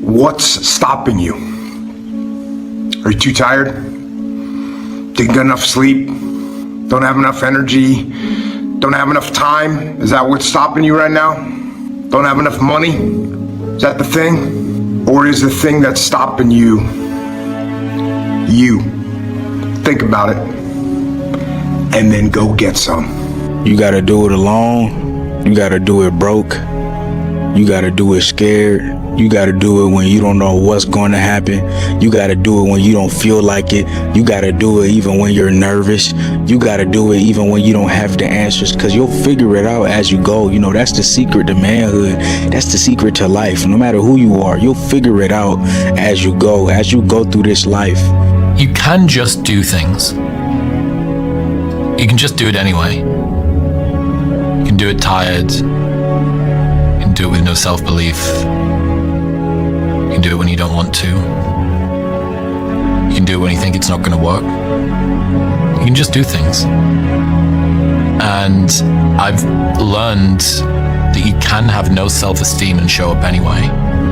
What's stopping you? Are you too tired? Didn't get enough sleep? Don't have enough energy? Don't have enough time? Is that what's stopping you right now? Don't have enough money? Is that the thing? Or is the thing that's stopping you, you? Think about it. And then go get some. You gotta do it alone. You gotta do it broke. You gotta do it scared. You gotta do it when you don't know what's going to happen. You gotta do it when you don't feel like it. You gotta do it even when you're nervous. You gotta do it even when you don't have the answers, because you'll figure it out as you go. You know, that's the secret to manhood. That's the secret to life. No matter who you are, you'll figure it out as you go through this life. You can just do things. You can just do it anyway. You can do it tired. You can do it with no self-belief. You can do it when you don't want to. You can do it when you think it's not going to work. You can just do things. And I've learned that you can have no self-esteem and show up anyway.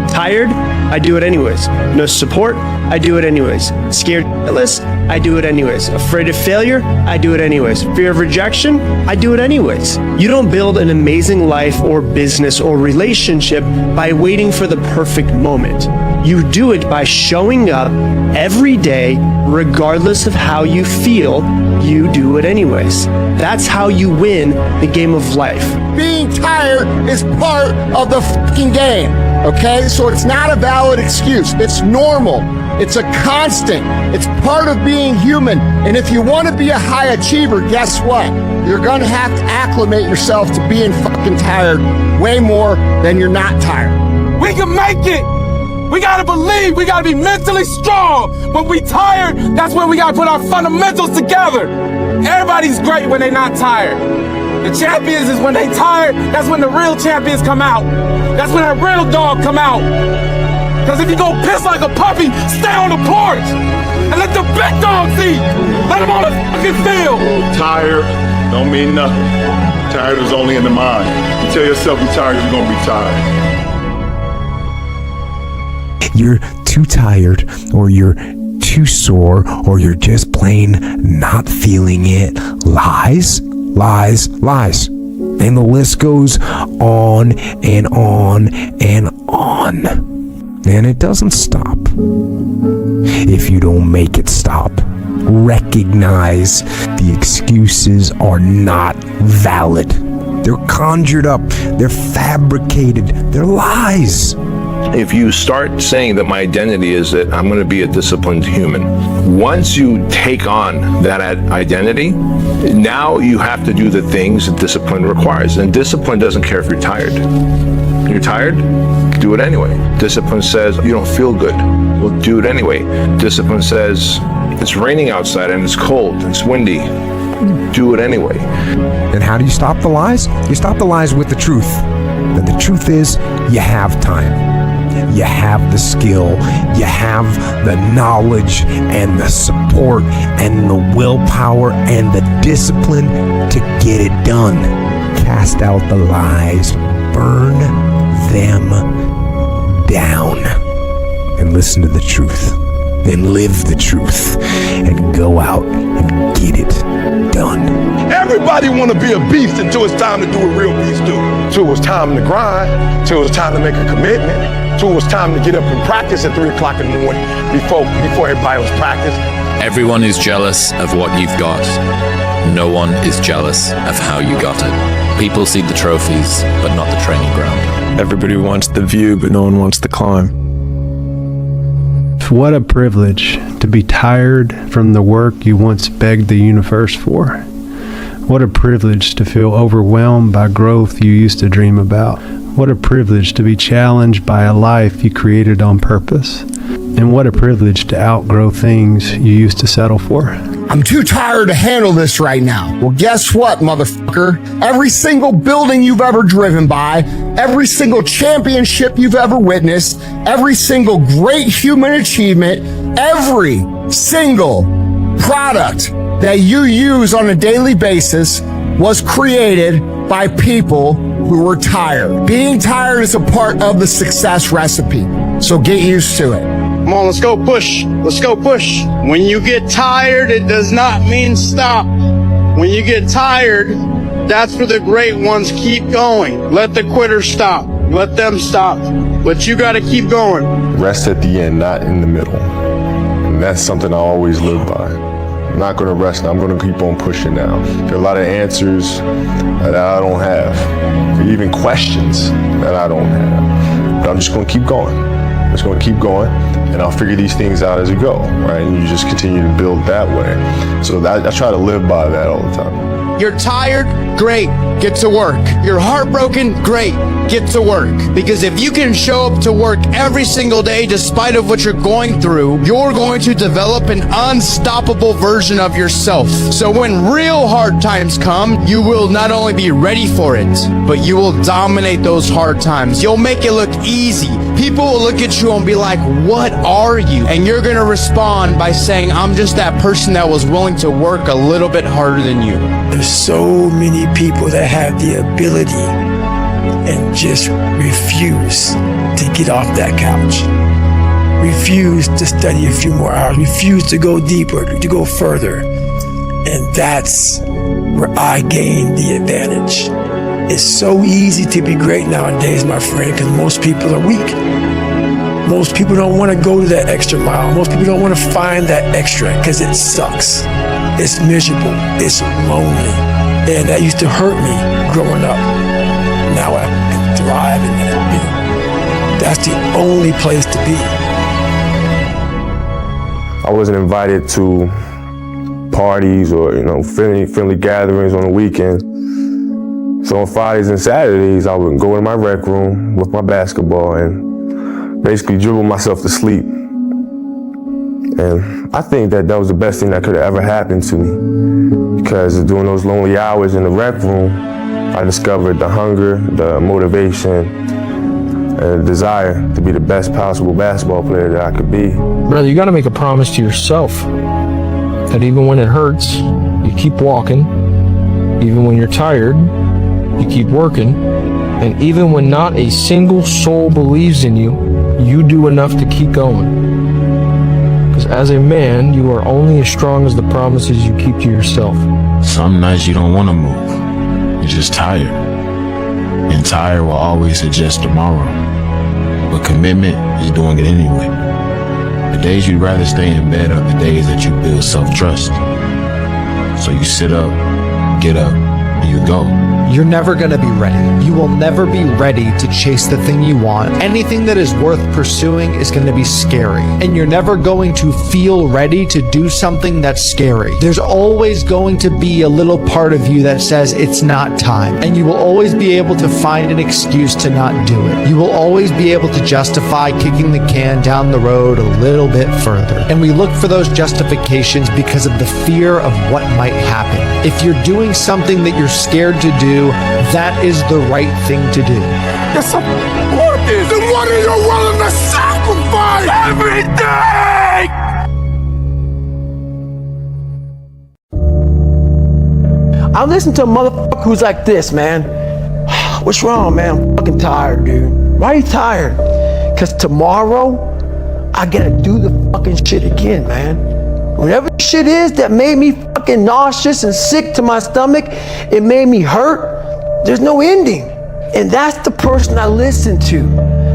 Tired? I do it anyways. No support? I do it anyways. Scared shitless? I do it anyways. Afraid of failure? I do it anyways. Fear of rejection? I do it anyways. You don't build an amazing life or business or relationship by waiting for the perfect moment. You do it by showing up every day, regardless of how you feel. You do it anyways. That's how you win the game of life. Being tired is part of the fucking game, okay? So it's not a valid excuse. It's normal. It's a constant. It's part of being human. And if you want to be a high achiever, guess what? You're going to have to acclimate yourself to being fucking tired way more than you're not tired. We can make it. We gotta believe. We gotta be mentally strong. When we tired, that's when we gotta put our fundamentals together. Everybody's great when they're not tired. The champions is when they tired. That's when the real champions come out. That's when that real dog come out. Because if you go piss like a puppy, stay on the porch and let the big dogs eat. Let them on the fucking field. Tired don't mean nothing. Tired is only in the mind. You tell yourself you're tired, you're gonna be tired. You're too tired, or you're too sore, or you're just plain not feeling it. Lies, lies, lies. And the list goes on and on and on. And it doesn't stop. If you don't make it stop, recognize the excuses are not valid. They're conjured up, they're fabricated, they're lies. If you start saying that my identity is that I'm going to be a disciplined human, once you take on that identity, now you have to do the things that discipline requires. And discipline doesn't care if you're tired. You're tired? Do it anyway. Discipline says you don't feel good. Well, do it anyway. Discipline says it's raining outside and it's cold, it's windy. Do it anyway. And how do you stop the lies? You stop the lies with the truth. And the truth is, you have time. You have the skill, you have the knowledge and the support and the willpower and the discipline to get it done. Cast out the lies, burn them down, and listen to the truth, and live the truth, and go out and get it done. Everybody want to be a beast until it's time to do what real beasts do. Until it's time to grind, until it's time to make a commitment, until it's time to get up and practice at 3 o'clock in the morning before everybody was practice. Everyone is jealous of what you've got. No one is jealous of how you got it. People see the trophies, but not the training ground. Everybody wants the view, but no one wants the climb. What a privilege to be tired from the work you once begged the universe for. What a privilege to feel overwhelmed by growth you used to dream about. What a privilege to be challenged by a life you created on purpose. And what a privilege to outgrow things you used to settle for. I'm too tired to handle this right now. Well, guess what, motherfucker? Every single building you've ever driven by, every single championship you've ever witnessed, every single great human achievement, every single product that you use on a daily basis was created by people who are tired. Being tired is a part of the success recipe, so get used to it. Come on, let's go push. Let's go push. When you get tired, it does not mean stop. When you get tired, that's where the great ones keep going. Let the quitters stop. Let them stop. But you got to keep going. Rest at the end, not in the middle. And that's something I always live by. I'm not going to rest now. I'm going to keep on pushing now. There are a lot of answers that I don't have, even questions that I don't have. But I'm just going to keep going. I'm just going to keep going, and I'll figure these things out as we go, right? And you just continue to build that way. So I try to live by that all the time. You're tired? Great. Get to work. You're heartbroken? Great. Get to work. Because if you can show up to work every single day despite of what you're going through, you're going to develop an unstoppable version of yourself. So when real hard times come, you will not only be ready for it, but you will dominate those hard times. You'll make it look easy. People will look at you and be like, what are you? And you're going to respond by saying, I'm just that person that was willing to work a little bit harder than you. There's so many people that have the ability and just refuse to get off that couch. Refuse to study a few more hours. Refuse to go deeper, to go further. And that's where I gain the advantage. It's so easy to be great nowadays, my friend, because most people are weak. Most people don't want to go to that extra mile. Most people don't want to find that extra because it sucks. It's miserable. It's lonely. And that used to hurt me growing up. Now I can thrive in it. That's the only place to be. I wasn't invited to parties or, friendly gatherings on the weekend. So on Fridays and Saturdays, I would go in my rec room with my basketball and basically dribble myself to sleep. And I think that was the best thing that could have ever happened to me, because during those lonely hours in the rec room, I discovered the hunger, the motivation, and the desire to be the best possible basketball player that I could be. Brother, you got to make a promise to yourself that even when it hurts, you keep walking. Even when you're tired, you keep working. And even when not a single soul believes in you, you do enough to keep going. Because as a man, you are only as strong as the promises you keep to yourself. Some nights you don't want to move. You're just tired. And tired will always suggest tomorrow. But commitment is doing it anyway. The days you'd rather stay in bed are the days that you build self-trust. So you sit up, get up, and you go. You're never going to be ready. You will never be ready to chase the thing you want. Anything that is worth pursuing is going to be scary. And you're never going to feel ready to do something that's scary. There's always going to be a little part of you that says it's not time. And you will always be able to find an excuse to not do it. You will always be able to justify kicking the can down the road a little bit further. And we look for those justifications because of the fear of what might happen. If you're doing something that you're scared to do, that is the right thing to do. Yes, I want this. Then what are you willing to sacrifice? Everything! I listen to a motherfucker who's like this, man. What's wrong, man? I'm fucking tired, dude. Why are you tired? Because tomorrow, I gotta do the fucking shit again, man. Whatever shit is that made me fucking nauseous and sick to my stomach, it made me hurt, there's no ending. And that's the person I listen to.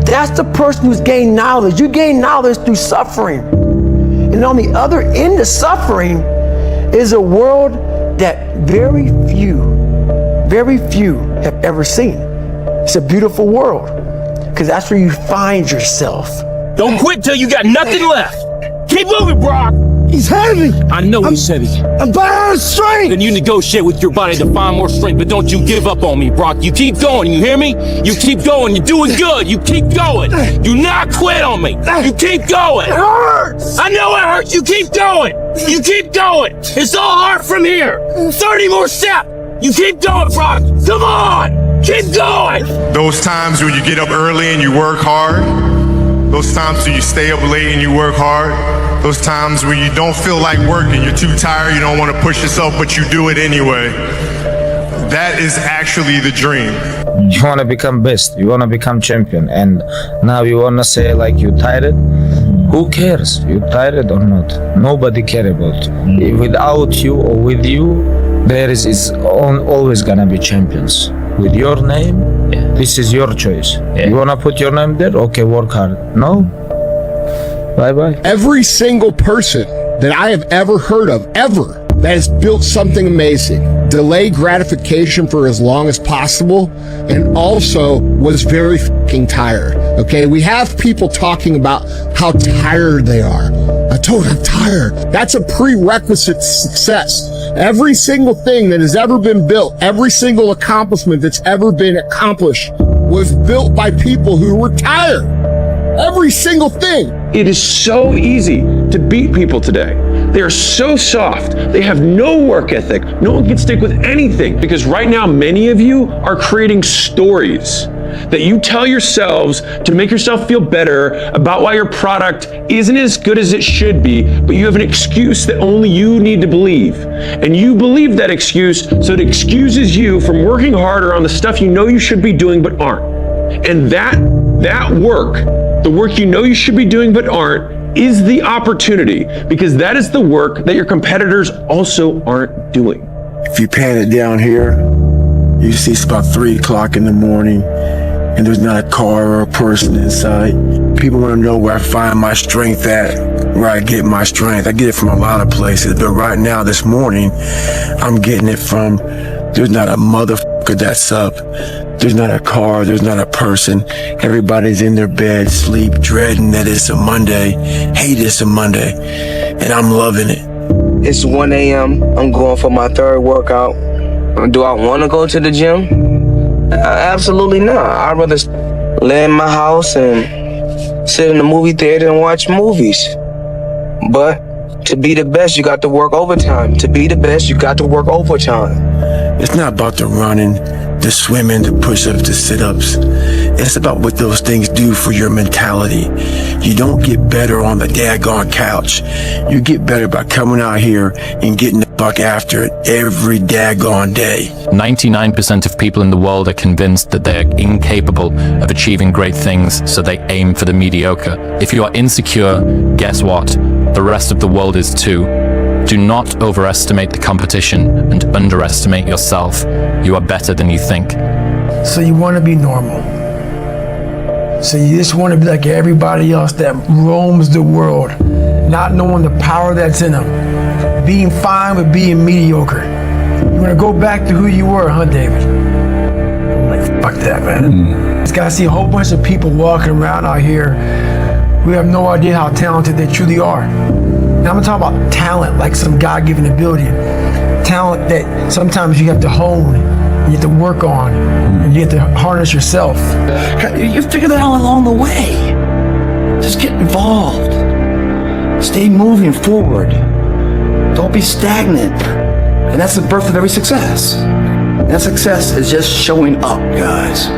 That's the person who's gained knowledge. You gain knowledge through suffering. And on the other end of suffering is a world that very few have ever seen. It's a beautiful world, because that's where you find yourself. Don't quit till you got nothing left. Keep moving, Brock. He's heavy. I know he's heavy. I'm bad strength. Then you negotiate with your body to find more strength, but don't you give up on me, Brock. You keep going, you hear me? You keep going, you're doing good. You keep going. Do not quit on me. You keep going. It hurts. I know it hurts. You keep going. You keep going. It's all hard from here. 30 more steps. You keep going, Brock. Come on. Keep going. Those times when you get up early and you work hard, those times when you stay up late and you work hard, those times when you don't feel like working, you're too tired, you don't want to push yourself, but you do it anyway. that is actually the dream. You want to become best, you want to become champion, and now you want to say like you tired. Who cares? You tired or not? Nobody care about you. Without you or with you, there is always gonna be champions. With your name, this is your choice. You wanna put your name there? Okay, work hard. No? Bye-bye. Every single person that I have ever heard of, ever, that has built something amazing, delayed gratification for as long as possible, and also was very fucking tired. Okay, we have people talking about how tired they are. I told them I'm tired. That's a prerequisite to success. Every single thing that has ever been built, every single accomplishment that's ever been accomplished was built by people who were tired. Every single thing. It is so easy to beat people today. They are so soft. They have no work ethic. No one can stick with anything because right now, many of you are creating stories that you tell yourselves to make yourself feel better about why your product isn't as good as it should be, but you have an excuse that only you need to believe. And you believe that excuse, so it excuses you from working harder on the stuff you know you should be doing but aren't. And that work, the work you know you should be doing but aren't, is the opportunity, because that is the work that your competitors also aren't doing. If you pan it down here, you see it's about 3 o'clock in the morning and there's not a car or a person inside. People want to know where I find my strength at, where I get my strength. I get it from a lot of places, but right now, this morning, I'm getting it from, there's not a motherfucker that's up. There's not a car, there's not a person. Everybody's in their bed, sleep, dreading that it's a Monday, hate it's a Monday, and I'm loving it. It's 1 a.m., I'm going for my 3rd workout. Do I want to go to the gym? Absolutely not. I'd rather lay in my house and sit in the movie theater and watch movies. But to be the best, you got to work overtime. To be the best, you got to work overtime. It's not about the running, the swimming, the push-ups, the sit-ups. It's about what those things do for your mentality. You don't get better on the daggone couch. You get better by coming out here and getting the fuck after it every daggone day. 99% of people in the world are convinced that they are incapable of achieving great things, so they aim for the mediocre. If you are insecure, guess what? The rest of the world is too. Do not overestimate the competition and underestimate yourself. You are better than you think. So you want to be normal. So you just want to be like everybody else that roams the world, not knowing the power that's in them, being fine with being mediocre. You want to go back to who you were, huh, David? I'm like, fuck that, man. Just gotta see a whole bunch of people walking around out here who have no idea how talented they truly are. Now I'm talking about talent, like some God-given ability. Talent that sometimes you have to hone, you have to work on, and you have to harness yourself. You figure that out along the way. Just get involved. Stay moving forward. Don't be stagnant. And that's the birth of every success. That success is just showing up, guys.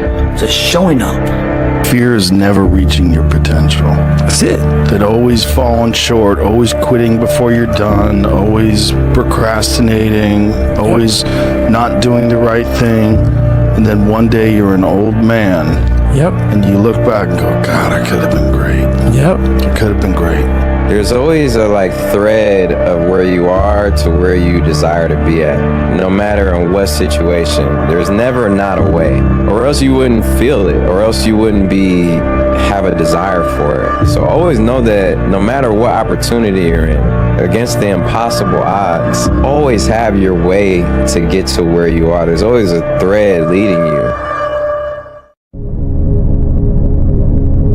Just showing up. Fear is never reaching your potential. That's it. That always falling short, always quitting before you're done, always procrastinating, always not doing the right thing. And then one day you're an old man. Yep. And you look back and go, God, I could have been great. Yep. I could have been great. There's always a thread of where you are to where you desire to be at, no matter in what situation. There's never not a way, or else you wouldn't feel it, or else you wouldn't have a desire for it. So always know that no matter what opportunity you're in, against the impossible odds, always have your way to get to where you are. There's always a thread leading you.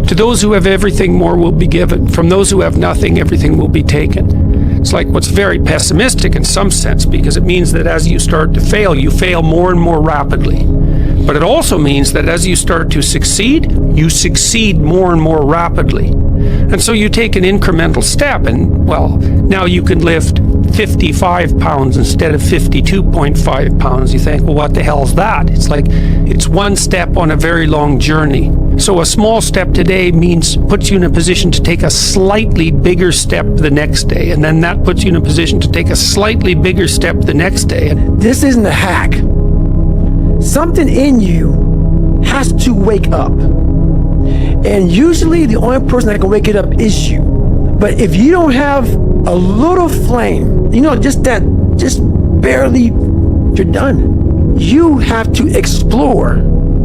To those who have everything, more will be given. From those who have nothing, everything will be taken. It's like what's very pessimistic in some sense, because it means that as you start to fail, you fail more and more rapidly. But it also means that as you start to succeed, you succeed more and more rapidly. And so you take an incremental step, and well, now you can lift 55 pounds instead of 52.5 pounds. You think, well, what the hell is that? It's like, it's one step on a very long journey. So a small step today puts you in a position to take a slightly bigger step the next day, and then that puts you in a position to take a slightly bigger step the next day. This isn't a hack. something in you has to wake up. And usually the only person that can wake it up is you. But if you don't have a little flame, just barely, you're done. You have to explore,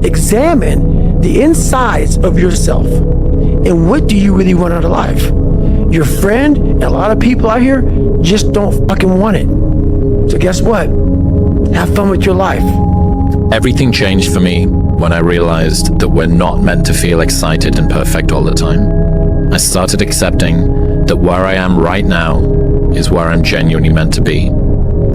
examine the insides of yourself. And what do you really want out of life? Your friend and a lot of people out here just don't fucking want it. So guess what? Have fun with your life. Everything changed for me when I realized that we're not meant to feel excited and perfect all the time. I started accepting that where I am right now is where I'm genuinely meant to be.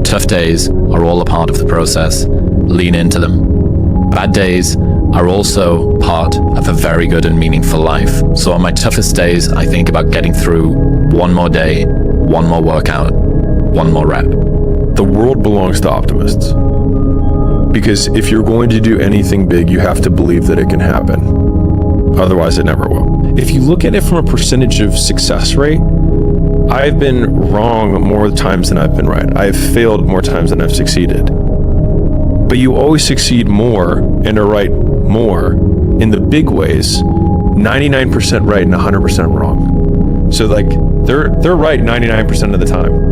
Tough days are all a part of the process. Lean into them. Bad days are also part of a very good and meaningful life. So on my toughest days, I think about getting through one more day, one more workout, one more rep. The world belongs to optimists. Because if you're going to do anything big, you have to believe that it can happen. Otherwise, it never will. If you look at it from a percentage of success rate, I've been wrong more times than I've been right. I've failed more times than I've succeeded. But you always succeed more and are right more in the big ways, 99% right and 100% wrong. So they're right 99% of the time.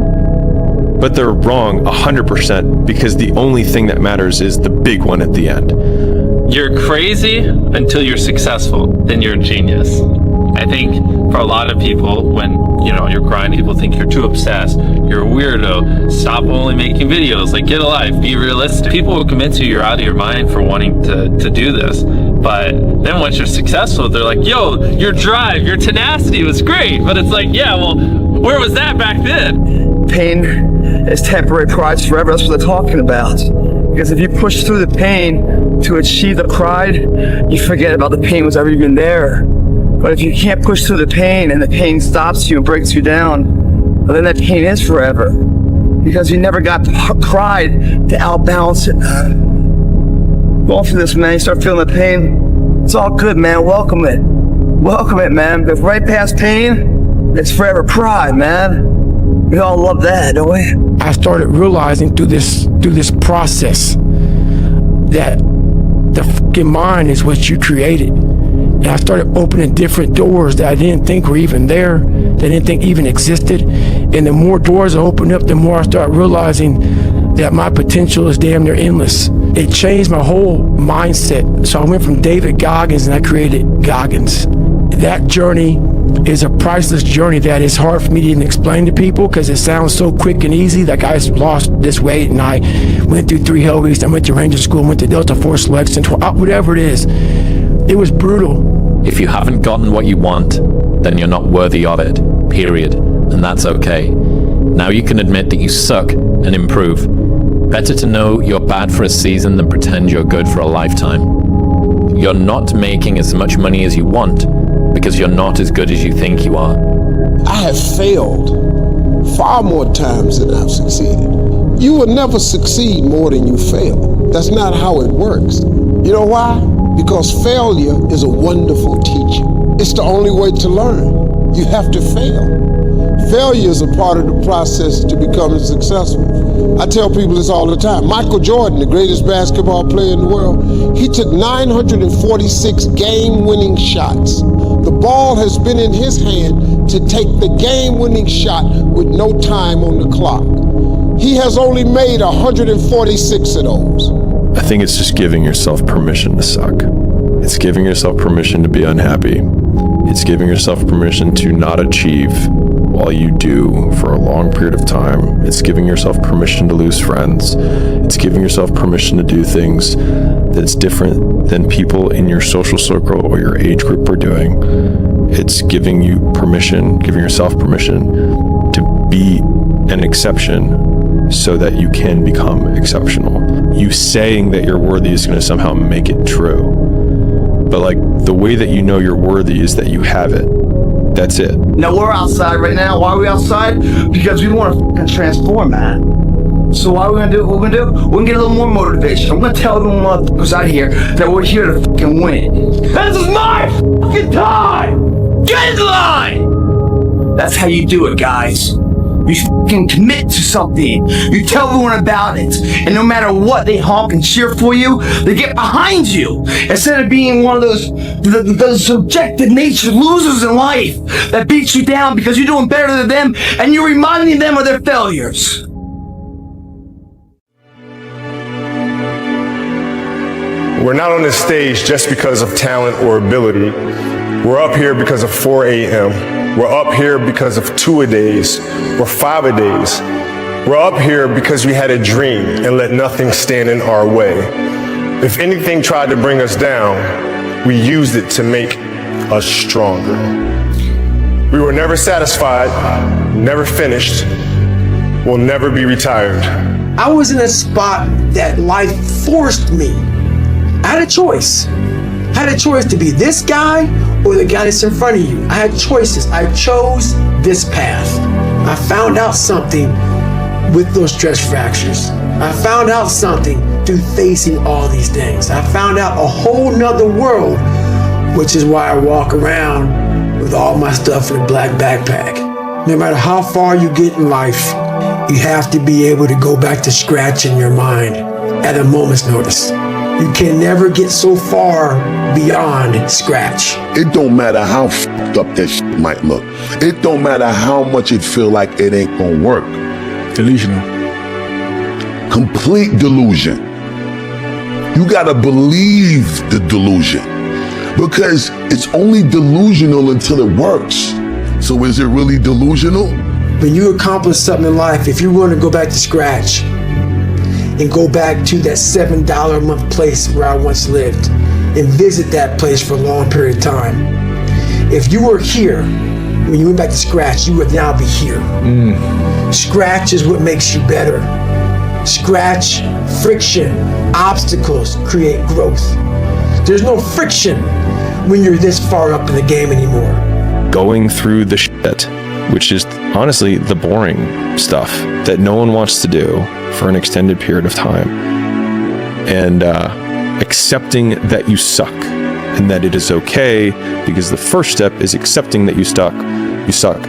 But they're wrong 100% because the only thing that matters is the big one at the end. You're crazy until you're successful, then you're a genius. I think for a lot of people, when you're grinding, people think you're too obsessed, you're a weirdo, stop only making videos, get a life, be realistic. People will convince you're out of your mind for wanting to do this. But then once you're successful, they're like, yo, your drive, your tenacity was great. But it's yeah, well, where was that back then? Pain is temporary, pride's forever. That's what they're talking about. Because if you push through the pain to achieve the pride, you forget about the pain was ever even there. But if you can't push through the pain and the pain stops you and breaks you down, well, then that pain is forever. Because you never got the pride to outbalance it. Going through this, man, you start feeling the pain. It's all good, man. Welcome it. Welcome it, man. But right past pain, it's forever pride, man. We all love that, don't we? I started realizing through this process that the fucking mind is what you created. And I started opening different doors that I didn't think were even there, that I didn't think even existed. And the more doors I opened up, the more I started realizing that my potential is damn near endless. It changed my whole mindset. So I went from David Goggins and I created Goggins. That journey is a priceless journey that is hard for me to even explain to people because it sounds so quick and easy. Like I lost this weight and I went through 3 hell weeks. I went to Ranger School, went to Delta Force Selection, whatever it is. It was brutal. If you haven't gotten what you want, then you're not worthy of it, period. And that's okay. Now you can admit that you suck and improve. Better to know you're bad for a season than pretend you're good for a lifetime. You're not making as much money as you want because you're not as good as you think you are. I have failed far more times than I've succeeded. You will never succeed more than you fail. That's not how it works. You know why? Because failure is a wonderful teacher. It's the only way to learn. You have to fail. Failure is a part of the process to becoming successful. I tell people this all the time. Michael Jordan, the greatest basketball player in the world, he took 946 game-winning shots. The ball has been in his hand to take the game-winning shot with no time on the clock. He has only made 146 of those. I think it's just giving yourself permission to suck. It's giving yourself permission to be unhappy. It's giving yourself permission to not achieve while you do for a long period of time. It's giving yourself permission to lose friends. It's giving yourself permission to do things that's different than people in your social circle or your age group are doing. It's giving you permission, giving yourself permission to be an exception so that you can become exceptional. You saying that you're worthy is going to somehow make it true. But the way that you know you're worthy is that you have it. That's it. Now we're outside right now. Why are we outside? Because we want to transform, man. So what are we gonna do? What we're gonna do? We're gonna get a little more motivation. I'm gonna tell everyone motherfuckers out here that we're here to fucking win. This is my fucking time! Get in line! That's how you do it, guys. You fucking commit to something. You tell everyone about it. And no matter what, they honk and cheer for you. They get behind you. Instead of being one of those subjective nature losers in life that beats you down because you're doing better than them and you're reminding them of their failures. We're not on this stage just because of talent or ability. We're up here because of 4 a.m. We're up here because of 2-a-days or 5-a-days. We're up here because we had a dream and let nothing stand in our way. If anything tried to bring us down, we used it to make us stronger. We were never satisfied, never finished, will never be retired. I was in a spot that life forced me. I had a choice. I had a choice to be this guy or the guy that's in front of you. I had choices. I chose this path. I found out something with those stress fractures. I found out something through facing all these things. I found out a whole nother world, which is why I walk around with all my stuff in a black backpack. No matter how far you get in life, you have to be able to go back to scratch in your mind at a moment's notice. You can never get so far beyond scratch. It don't matter how f***ed up that shit might look. It don't matter how much it feel like it ain't gonna work. Delusional. Complete delusion. You gotta believe the delusion because it's only delusional until it works. So is it really delusional? When you accomplish something in life, if you want to go back to scratch, and go back to that $7 a month place where I once lived and visit that place for a long period of time. If you were here, when you went back to scratch, you would now be here. Scratch is what makes you better. Scratch, friction, obstacles create growth. There's no friction when you're this far up in the game anymore. Going through the shit, which is honestly the boring stuff that no one wants to do for an extended period of time, and accepting that you suck and that it is okay, because the first step is accepting that you suck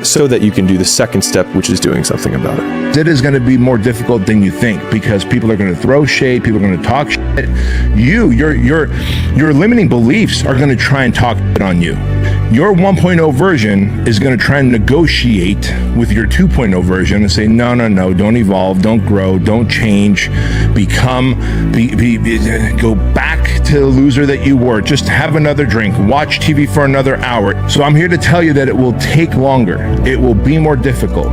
so that you can do the second step, which is doing something about it. It is going to be more difficult than you think because people are going to throw shade, people are going to talk shit. Your limiting beliefs are going to try and talk shit on you. Your 1.0 version is going to try and negotiate with your 2.0 version and say, no, don't evolve, don't grow, don't change, go back to the loser that you were. Just have another drink, watch TV for another hour. So I'm here to tell you that it will take longer. It will be more difficult.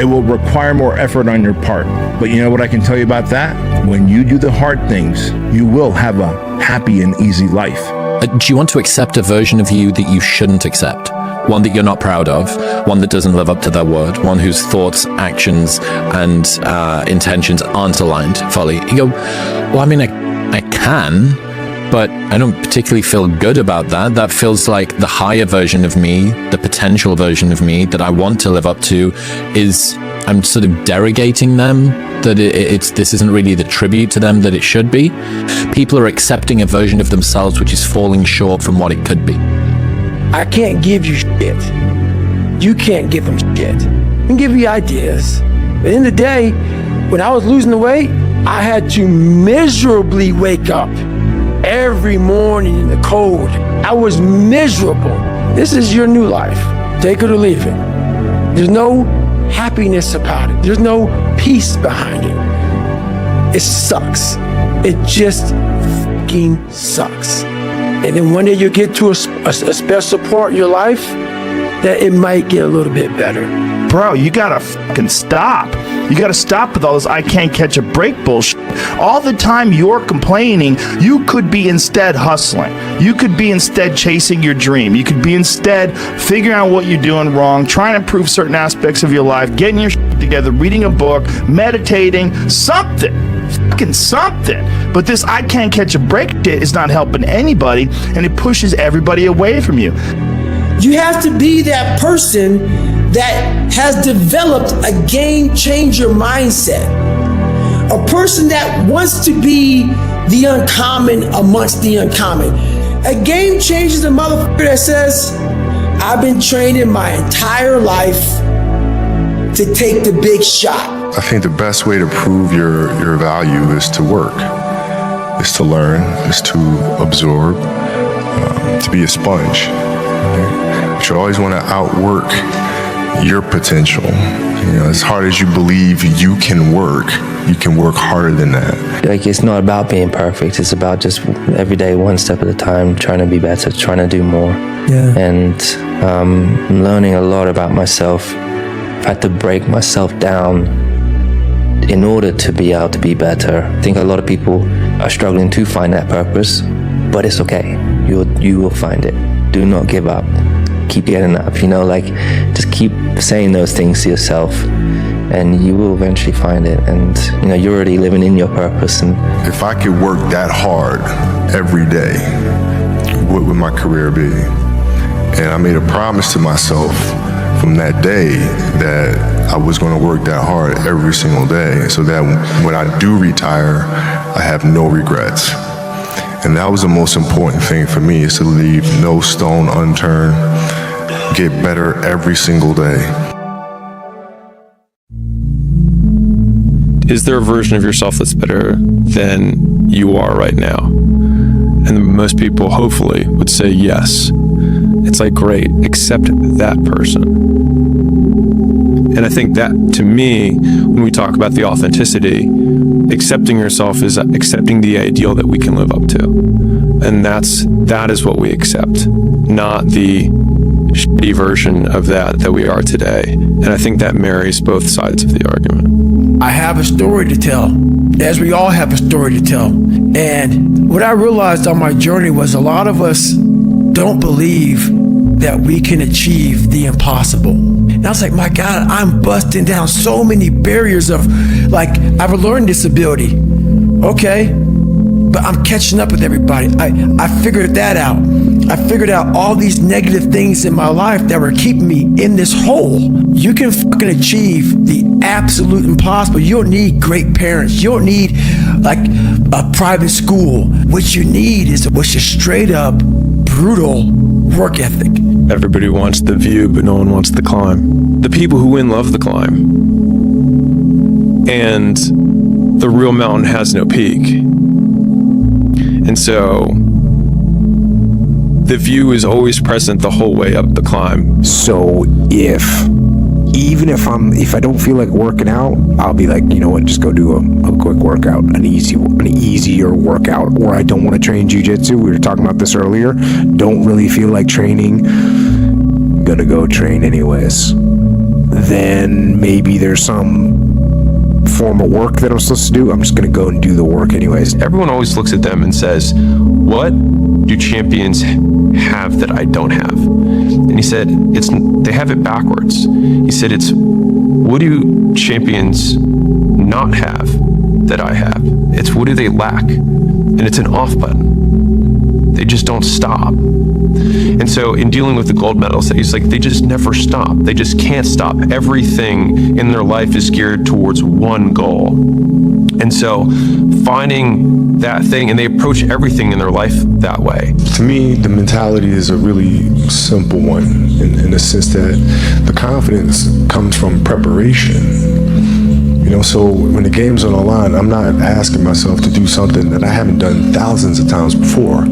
It will require more effort on your part. But you know what I can tell you about that? When you do the hard things, you will have a happy and easy life. Do you want to accept a version of you that you shouldn't accept? One that you're not proud of, one that doesn't live up to their word, one whose thoughts, actions, and intentions aren't aligned fully. You go, well, I mean, I can, but I don't particularly feel good about that. That feels like the higher version of me, the potential version of me that I want to live up to I'm sort of derogating them, that this isn't really the tribute to them that it should be. People are accepting a version of themselves which is falling short from what it could be. I can't give you shit. You can't give them shit. I can give you ideas. But at the end of the day, when I was losing the weight, I had to miserably wake up every morning in the cold. I was miserable. This is your new life. Take it or leave it. There's no happiness about it. There's no peace behind it. It sucks. It just fucking sucks. And then one day you get to a special part in your life that it might get a little bit better. Bro, you gotta fucking stop. You gotta stop with all this I can't catch a break bullshit. All the time you're complaining, you could be instead hustling. You could be instead chasing your dream. You could be instead figuring out what you're doing wrong, trying to improve certain aspects of your life, getting your shit together, reading a book, meditating, something. Fucking something. But this I can't catch a break shit is not helping anybody, and it pushes everybody away from you. You have to be that person that has developed a game changer mindset. A person that wants to be the uncommon amongst the uncommon. A game changer is a motherfucker that says, I've been training my entire life to take the big shot. I think the best way to prove your value is to work, is to learn, is to absorb, to be a sponge. Right? But you always want to outwork your potential. As hard as you believe you can work harder than that. Like, it's not about being perfect. It's about just every day, one step at a time, trying to be better, trying to do more. Yeah. And I'm learning a lot about myself. I've had to break myself down in order to be able to be better. I think a lot of people are struggling to find that purpose, but it's okay. You will find it. Do not give up. Keep getting up, just keep saying those things to yourself, and you will eventually find it. And you're already living in your purpose. And if I could work that hard every day, what would my career be? And I made a promise to myself from that day that I was going to work that hard every single day, so that when I do retire, I have no regrets. And that was the most important thing for me, is to leave no stone unturned, get better every single day. Is there a version of yourself that's better than you are right now? And most people, hopefully, would say yes. It's like, great, accept that person. And I think that, to me, when we talk about the authenticity, accepting yourself is accepting the ideal that we can live up to. And that is what we accept, not the shitty version of that we are today. And I think that marries both sides of the argument. I have a story to tell, as we all have a story to tell. And what I realized on my journey was a lot of us don't believe that we can achieve the impossible. And I was like, my God, I'm busting down so many barriers of, I have a learning disability. Okay, but I'm catching up with everybody. I figured that out. I figured out all these negative things in my life that were keeping me in this hole. You can fucking achieve the absolute impossible. You don't need great parents. You don't need a private school. What you need is a straight up brutal work ethic. Everybody wants the view, but no one wants the climb. The people who win love the climb. And the real mountain has no peak. And so the view is always present the whole way up the climb. So even if I don't feel like working out, I'll be like, you know what, just go do a quick workout, an easier workout. Or I don't want to train jiu-jitsu. We were talking about this earlier. Don't really feel like training. Gonna go train anyways. Then maybe there's some form of work that I'm supposed to do. I'm just gonna go and do the work anyways. Everyone always looks at them and says, what do champions have that I don't have? And he said, they have it backwards. He said, what do champions not have that I have? It's what do they lack? And it's an off button. They just don't stop. And so in dealing with the gold medals, he's like, they just never stop. They just can't stop. Everything in their life is geared towards one goal. And so finding that thing, and they approach everything in their life that way. To me, the mentality is a really simple one in the sense that the confidence comes from preparation. So when the game's on the line, I'm not asking myself to do something that I haven't done thousands of times before,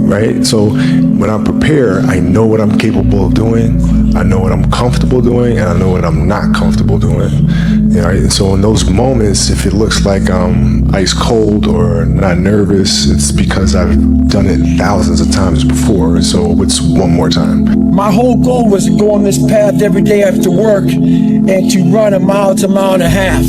right? So when I prepare, I know what I'm capable of doing, I know what I'm comfortable doing, and I know what I'm not comfortable doing. Right? And so in those moments, if it looks like I'm ice cold or not nervous, it's because I've done it thousands of times before. So it's one more time. My whole goal was to go on this path every day after work and to run a mile to a mile and a half.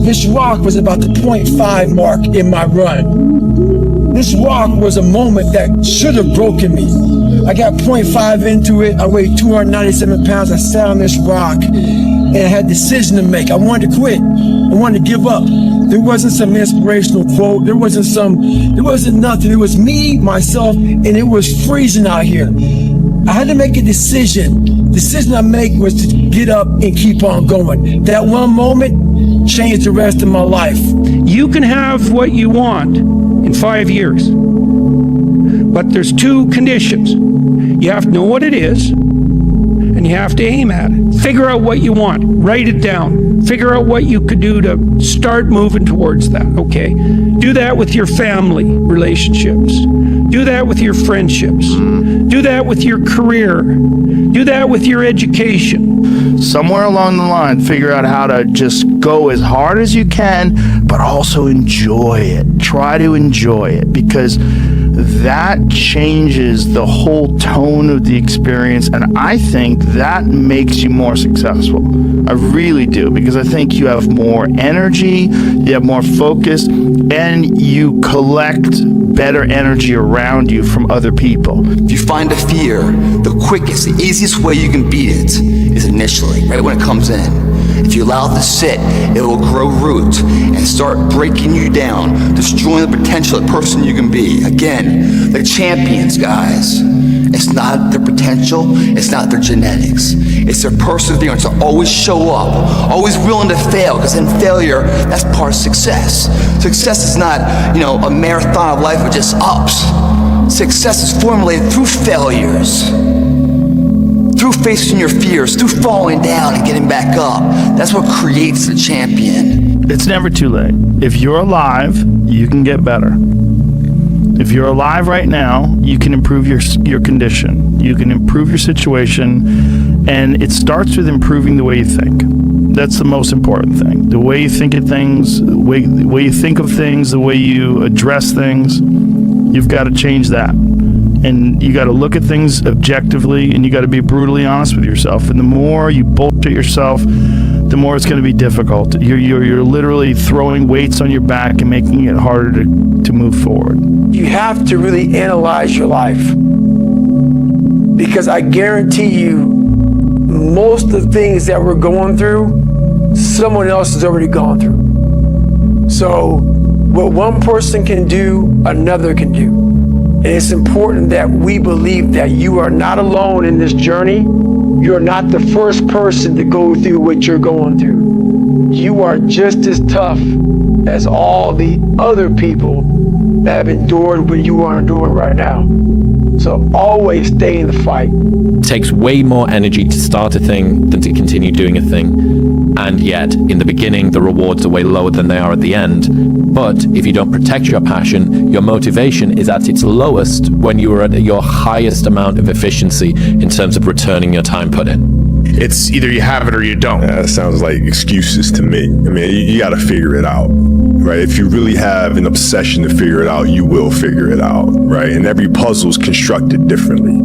This rock was about the 0.5 mark in my run. This rock was a moment that should have broken me. I got 0.5 into it. I weighed 297 pounds. I sat on this rock and I had a decision to make. I wanted to quit. I wanted to give up. There wasn't some inspirational quote. There wasn't nothing. It was me, myself, and it was freezing out here. I had to make a decision. The decision I made was to get up and keep on going. That one moment changed the rest of my life. You can have what you want in 5 years, but there's two conditions. You have to know what it is, and you have to aim at it. Figure out what you want. Write it down. Figure out what you could do to start moving towards that, okay? Do that with your family relationships. Do that with your friendships. Do that with your career. Do that with your education. Somewhere along the line, figure out how to just go as hard as you can, but also enjoy it. Try to enjoy it, because that changes the whole tone of the experience, and I think that makes you more successful. I really do, because I think you have more energy, you have more focus, and you collect better energy around you from other people. If you find a fear, the quickest, the easiest way you can beat it is initially, right when it comes in. If you allow it to sit, it will grow roots and start breaking you down, destroying the potential of the person you can be. Again, the champions, guys. It's not their potential, it's not their genetics. It's their perseverance to always show up, always willing to fail, because in failure, that's part of success. Success is not, a marathon of life with just ups. Success is formulated through failures, through facing your fears, through falling down and getting back up. That's what creates the champion. It's never too late. If you're alive, you can get better. If you're alive right now, you can improve your condition. You can improve your situation, and it starts with improving the way you think. That's the most important thing. The way you think of things, the way you think of things, the way you address things, you've got to change that. And you got to look at things objectively, and you got to be brutally honest with yourself. And the more you bullshit yourself, the more it's going to be difficult. You're literally throwing weights on your back and making it harder to move forward. You have to really analyze your life, because I guarantee you, most of the things that we're going through, someone else has already gone through. So what one person can do, another can do. And it's important that we believe that you are not alone in this journey. You're not the first person to go through what you're going through. You are just as tough as all the other people that have endured what you are enduring right now. So always stay in the fight. It takes way more energy to start a thing than to continue doing a thing. And yet, in the beginning, the rewards are way lower than they are at the end. But if you don't protect your passion, your motivation is at its lowest when you are at your highest amount of efficiency in terms of returning your time put in. It's either you have it or you don't. That sounds like excuses to me. I mean, you got to figure it out, right? If you really have an obsession to figure it out, you will figure it out, right? And every puzzle is constructed differently.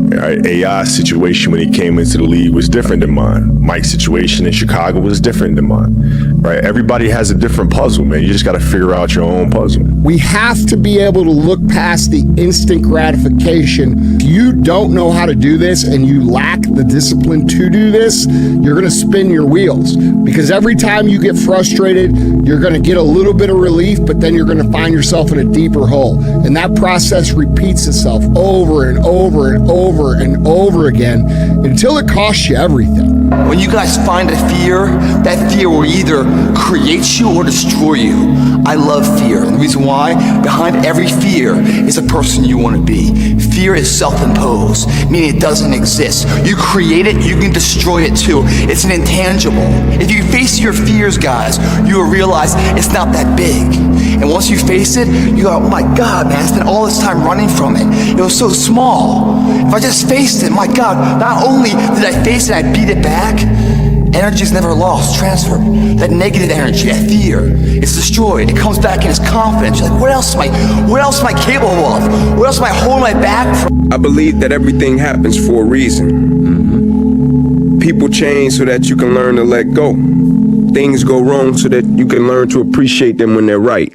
Right? AI's situation when he came into the league was different than mine. Mike's situation in Chicago was different than mine, right? Everybody has a different puzzle, man. You just got to figure out your own puzzle. We have to be able to look past the instant gratification. If you don't know how to do this and you lack the discipline to do this, you're going to spin your wheels, because every time you get frustrated, you're going to get a little bit of relief, but then you're going to find yourself in a deeper hole. And that process repeats itself over and over and over and over again until it costs you everything. When you guys find a fear, that fear will either create you or destroy you. I love fear. And the reason why, behind every fear is a person you want to be. Fear is self-imposed, meaning it doesn't exist. You create it, you can destroy it too. It's an intangible. If you face your fears, guys, you will realize it's not that big. And once you face it, you go, oh my God, man, I spent all this time running from it. It was so small. If I just faced it, my God, not only did I face it, I beat it back. Energy is never lost, transferred. That negative energy, that fear, it's destroyed. It comes back in its confidence. You're like, what else am I capable of? What else am I holding my back from? I believe that everything happens for a reason. People change so that you can learn to let go. Things go wrong so that you can learn to appreciate them when they're right.